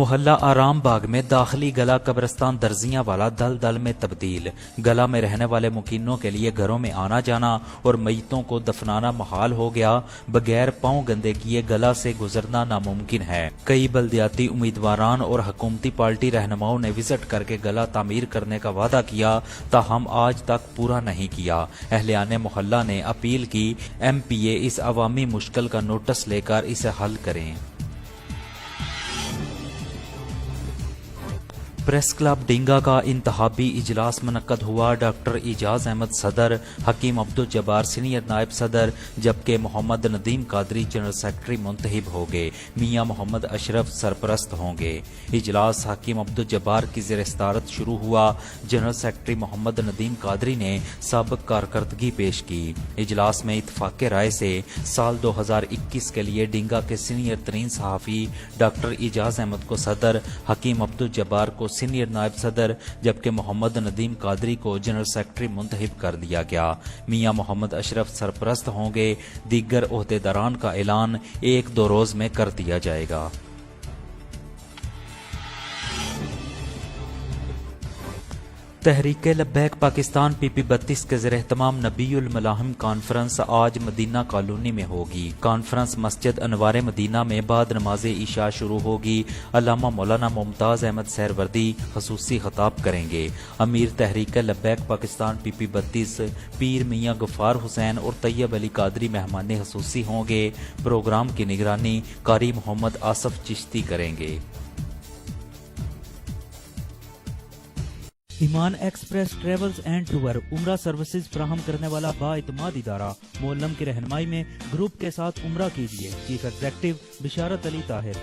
محلہ آرام باغ میں داخلی گلا قبرستان درزیاں والا دل دل میں تبدیل۔ گلا میں رہنے والے مکینوں کے لیے گھروں میں آنا جانا اور میتوں کو دفنانا محال ہو گیا۔ بغیر پاؤں گندے کیے گلا سے گزرنا ناممکن ہے۔ کئی بلدیاتی امیدواران اور حکومتی پارٹی رہنماؤں نے وزٹ کر کے گلا تعمیر کرنے کا وعدہ کیا، تاہم آج تک پورا نہیں کیا۔ اہلیان محلہ نے اپیل کی ایم پی اے اس عوامی مشکل کا نوٹس لے کر اسے حل کریں۔ پریس کلب ڈینگا کا انتخابی اجلاس منعقد ہوا۔ ڈاکٹر اعجاز احمد صدر، حکیم عبدالجبار سینئر نائب صدر جبکہ محمد ندیم قادری جنرل سیکرٹری منتخب ہو گئے۔ میاں محمد اشرف سرپرست ہوں گے۔ اجلاس حکیم عبدالجبار کی زیر صدارت شروع ہوا۔ جنرل سیکرٹری محمد ندیم قادری نے سابق کارکردگی پیش کی۔ اجلاس میں اتفاق رائے سے سال 2021 کے لیے ڈینگا کے سینئر ترین صحافی ڈاکٹر اعجاز احمد کو صدر، حکیم عبدالجبار کو سینئر نائب صدر جبکہ محمد ندیم قادری کو جنرل سیکرٹری منتخب کر دیا گیا۔ میاں محمد اشرف سرپرست ہوں گے۔ دیگر عہدیداران کا اعلان 1-2 روز میں کر دیا جائے گا۔ تحریک لبیک پاکستان پی پی 32 کے زیر اہتمام نبی الملاحم کانفرنس آج مدینہ کالونی میں ہوگی۔ کانفرنس مسجد انوار مدینہ میں بعد نماز عشاء شروع ہوگی۔ علامہ مولانا ممتاز احمد سہروردی خصوصی خطاب کریں گے۔ امیر تحریک لبیک پاکستان پی پی 32 پیر میاں غفار حسین اور طیب علی قادری مہمان خصوصی ہوں گے۔ پروگرام کی نگرانی قاری محمد آصف چشتی کریں گے۔ ایمان ایکسپریس ٹریولز اینڈ ٹور عمرہ سروسز فراہم کرنے والا بااعتماد ادارہ معلم کی رہنمائی میں گروپ کے ساتھ عمرہ کیجیے۔ چیف ایگزیکٹو بشارت علی طاہر۔